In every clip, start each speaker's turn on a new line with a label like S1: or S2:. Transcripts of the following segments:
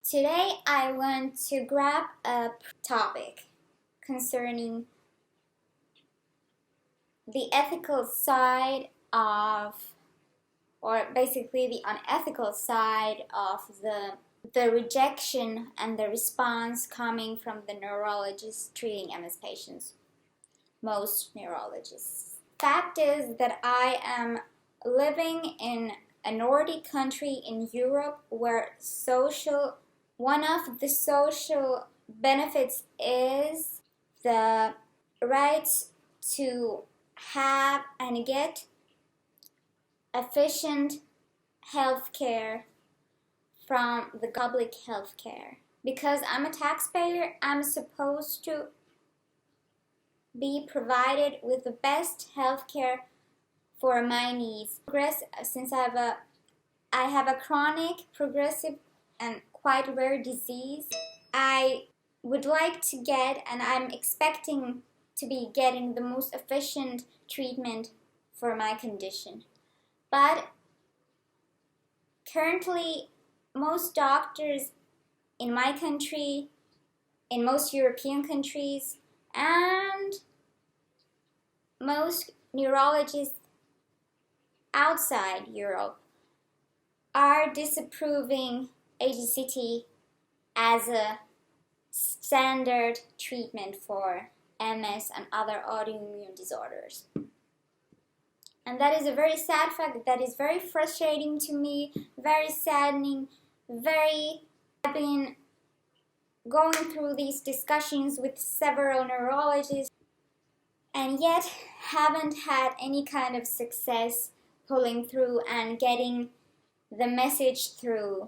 S1: Today I want to grab a topic concerning the ethical side of, or basically the unethical side of the rejection and the response coming from the neurologists treating MS patients, most neurologists. Fact is that I am living in a Nordic country in Europe where one of the social benefits is the right to have and get efficient healthcare from the public healthcare. Because I'm a taxpayer, I'm supposed to be provided with the best healthcare for my needs. Since I have a chronic, progressive, and quite rare disease, I would like to get, and I'm expecting to be getting, the most efficient treatment for my condition. But currently, most doctors in my country, in most European countries, and most neurologists outside Europe are disapproving HSCT as a standard treatment for MS and other autoimmune disorders. And that is a very sad fact. That is very frustrating to me, very saddening, I've been going through these discussions with several neurologists and yet haven't had any kind of success pulling through and getting the message through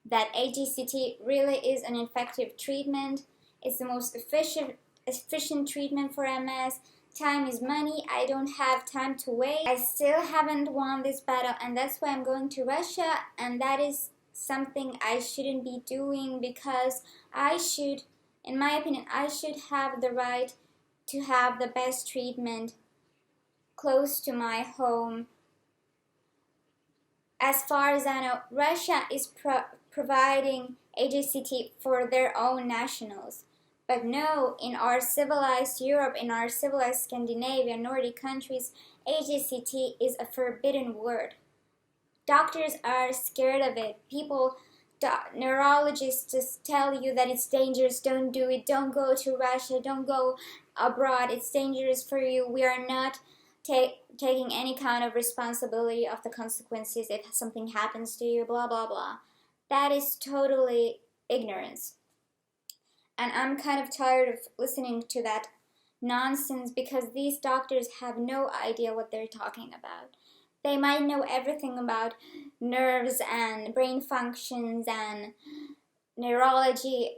S1: that HSCT really is an effective treatment. It's the most efficient treatment for MS. Time is money. I don't have time to wait. I still haven't won this battle, and that's why I'm going to Russia, and that is something I shouldn't be doing, because in my opinion, I should have the right to have the best treatment close to my home. As far as I know, Russia is providing HSCT for their own nationals. But no, in our civilized Europe, in our civilized Scandinavia, Nordic countries, HSCT is a forbidden word. Doctors are scared of it. Neurologists just tell you that it's dangerous, don't do it, don't go to Russia, don't go abroad, it's dangerous for you. We are not taking any kind of responsibility of the consequences if something happens to you, blah, blah, blah. That is totally ignorance. And I'm kind of tired of listening to that nonsense, because these doctors have no idea what they're talking about. They might know everything about nerves and brain functions and neurology,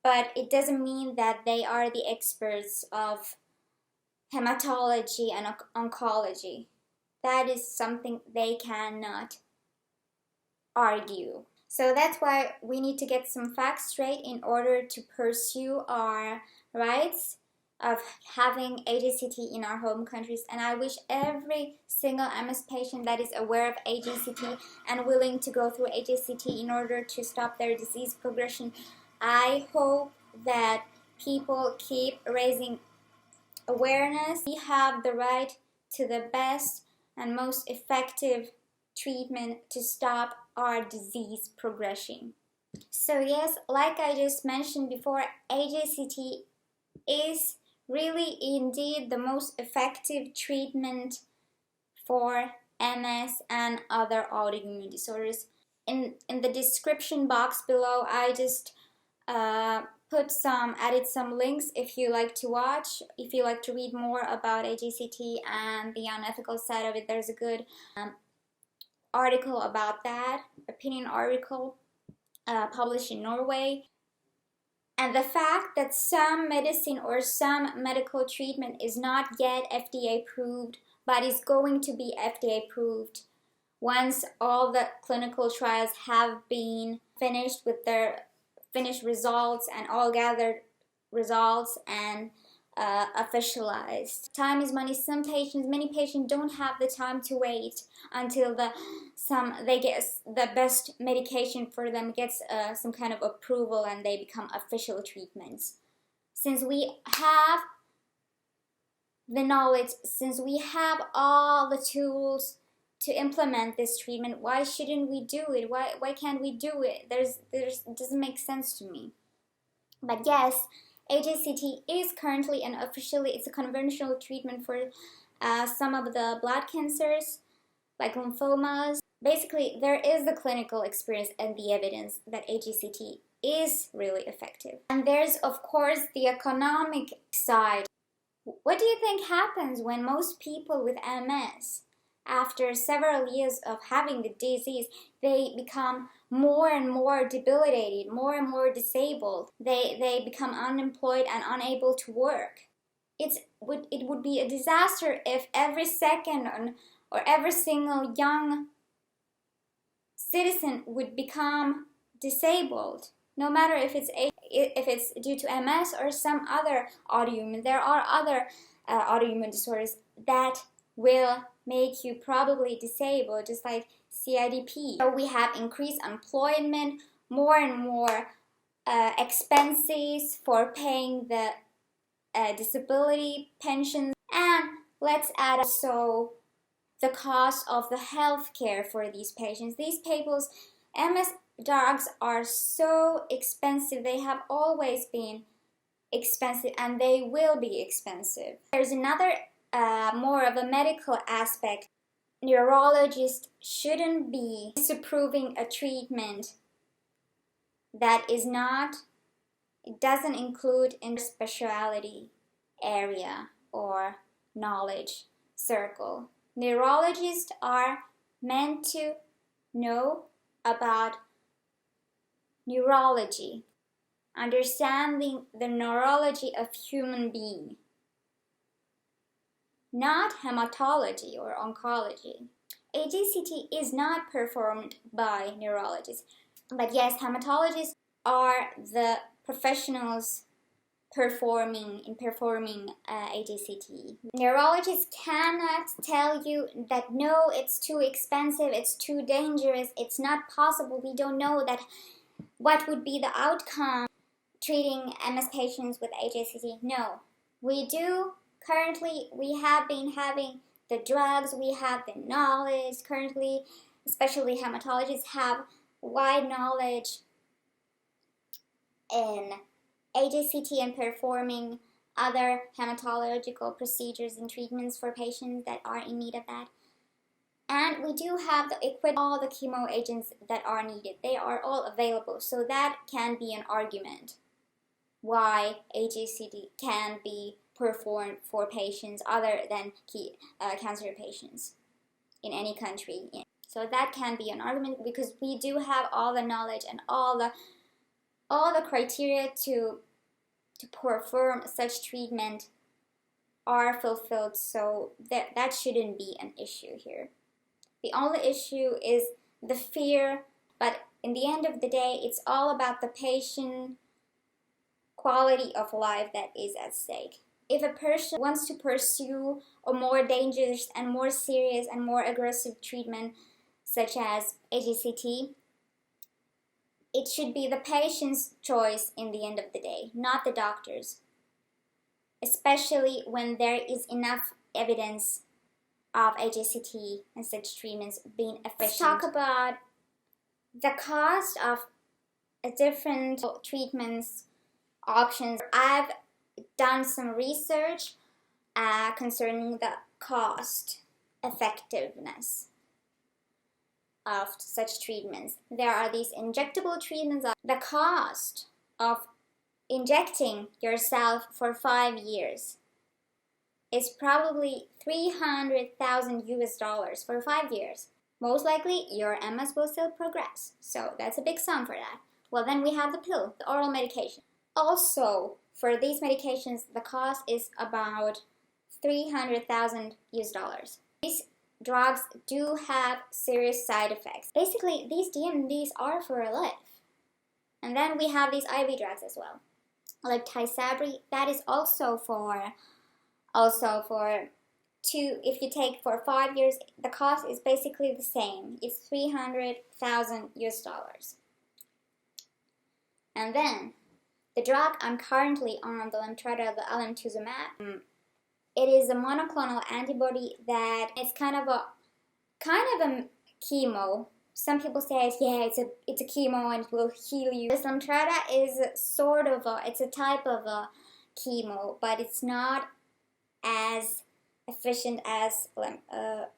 S1: but it doesn't mean that they are the experts of hematology and oncology. That is something they cannot argue. So that's why we need to get some facts straight in order to pursue our rights of having HSCT in our home countries. And I wish every single MS patient that is aware of HSCT and willing to go through HSCT in order to stop their disease progression, I hope that people keep raising awareness. We have the right to the best and most effective treatment to stop our disease progression. So yes, like I just mentioned before, HSCT is really indeed the most effective treatment for MS and other autoimmune disorders. In the description box below, I just added some links if you like to watch, if you like to read more about HSCT and the unethical side of it. There's a good article about that, opinion article published in Norway. And the fact that some medicine or some medical treatment is not yet FDA approved, but is going to be FDA approved once all the clinical trials have been finished with their finished results and all gathered results, and officialized. Time is money. Many patients don't have the time to wait until they get the best medication for them gets some kind of approval and they become official treatments. Since we have the knowledge, since we have all the tools to implement this treatment, why shouldn't we do it? Why can't we do it? It doesn't make sense to me. But yes, HSCT is currently it's a conventional treatment for some of the blood cancers, like lymphomas. Basically, there is the clinical experience and the evidence that HSCT is really effective. And there's, of course, the economic side. What do you think happens when most people with MS, after several years of having the disease, they become more and more debilitated, more and more disabled? They become unemployed and unable to work. It would be a disaster if every second or every single young citizen would become disabled, no matter if it's due to MS or some other autoimmune. There are other autoimmune disorders that will make you probably disabled, just like CIDP. So we have increased employment, more and more expenses for paying the disability pensions, and let's add also the cost of the health care for these patients. These people's MS drugs are so expensive. They have always been expensive and they will be expensive. There's another more of a medical aspect. Neurologists shouldn't be disapproving a treatment that it doesn't include in the specialty area or knowledge circle. Neurologists are meant to know about neurology, understanding the neurology of human being, not hematology or oncology. HSCT is not performed by neurologists, but yes, hematologists are the professionals performing HSCT. Neurologists cannot tell you that no, it's too expensive, it's too dangerous, it's not possible, we don't know that what would be the outcome treating MS patients with HSCT. No, we do. Currently, we have been having the drugs, we have the knowledge. Currently, especially hematologists have wide knowledge in HSCT and performing other hematological procedures and treatments for patients that are in need of that. And we do have the equipment, all the chemo agents that are needed. They are all available. So that can be an argument why HSCT can be performed for patients other than cancer patients in any country. So that can be an argument because we do have all the knowledge and all the criteria to perform such treatment are fulfilled, so that shouldn't be an issue here. The only issue is the fear, but in the end of the day, it's all about the patient quality of life that is at stake. If a person wants to pursue a more dangerous and more serious and more aggressive treatment, such as HSCT, it should be the patient's choice in the end of the day, not the doctor's, especially when there is enough evidence of HSCT and such treatments being efficient. Let's talk about the cost of different treatments options. I've done some research concerning the cost effectiveness of such treatments. There are these injectable treatments. The cost of injecting yourself for 5 years is probably $300,000 for 5 years. Most likely your MS will still progress, so that's a big sum for that. Well, then we have the pill, the oral medication. Also, for these medications, the cost is about $300,000. These drugs do have serious side effects. Basically, these DMDs are for life. And then we have these IV drugs as well. like Tysabri, that is also for if you take for 5 years, the cost is basically the same. It's 300,000 US dollars. And then the drug I'm currently on, the Lemtrada, the alemtuzumab, it is a monoclonal antibody that is kind of a chemo. Some people say, yeah, it's a chemo and it will heal you. This Lemtrada is it's a type of a chemo, but it's not as efficient as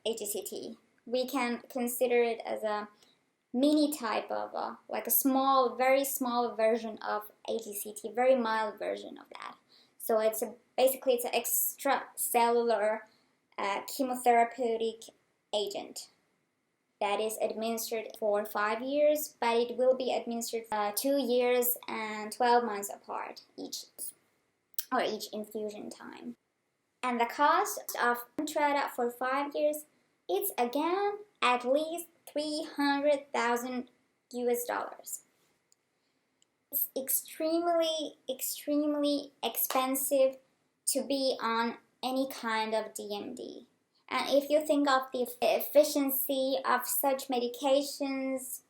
S1: HSCT. We can consider it as a mini type of like a small, very small version of HSCT, very mild version of that. So basically it's an extracellular chemotherapeutic agent that is administered for 5 years, but it will be administered 2 years and 12 months apart each infusion time. And the cost of Lemtrada for 5 years, it's again at least 300,000 US dollars. It's extremely, extremely expensive to be on any kind of DMD. And if you think of the efficiency of such medications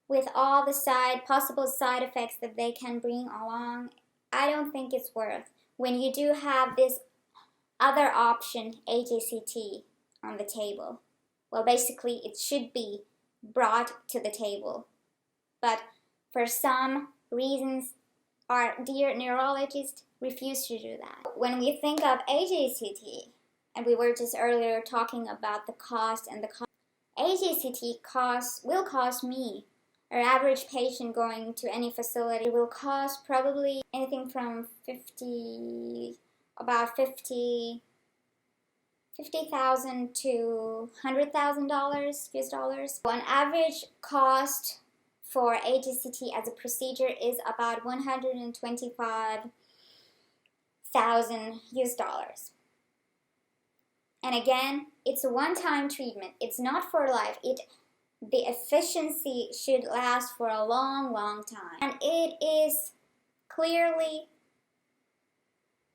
S1: with all the possible side effects that they can bring along, I don't think it's worth when you do have this other option, HSCT, on the table. Well, basically, it should be brought to the table. But for some reasons, our dear neurologists refuse to do that. When we think of HSCT, and we were just earlier talking about the cost and the cost, HSCT will cost me, our average patient going to any facility, will cost probably anything from about $50,000 to $100,000 US dollars. So an average cost for HSCT as a procedure is about 125,000 US dollars. And again, it's a one-time treatment. It's not for life. The efficiency should last for a long, long time. And it is clearly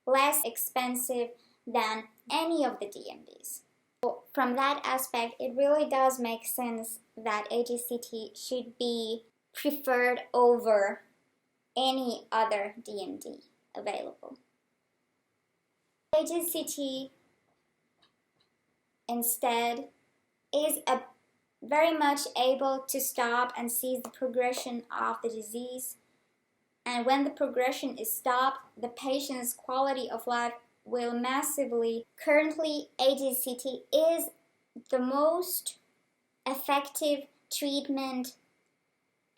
S1: less expensive than any of the DMDs. So from that aspect, it really does make sense that HSCT should be preferred over any other DMD available. HSCT instead is very much able to stop and seize the progression of the disease. And when the progression is stopped, the patient's quality of life will massively. Currently, HSCT is the most effective treatment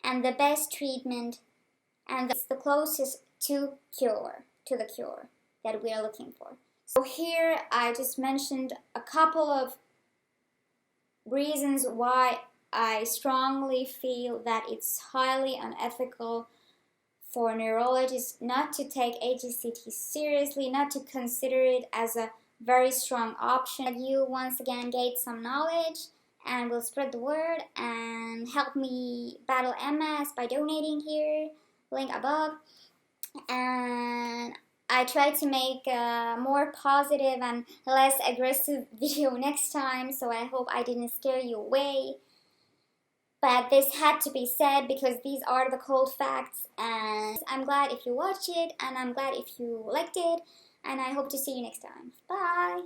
S1: and the best treatment, and it's the closest to the cure that we are looking for. So here I just mentioned a couple of reasons why I strongly feel that it's highly unethical for neurologists not to take HSCT seriously, not to consider it as a very strong option. You once again gain some knowledge and will spread the word and help me battle MS by donating here, link above. And I try to make a more positive and less aggressive video next time, so I hope I didn't scare you away. But this had to be said because these are the cold facts, and I'm glad if you watched it, and I'm glad if you liked it, and I hope to see you next time. Bye!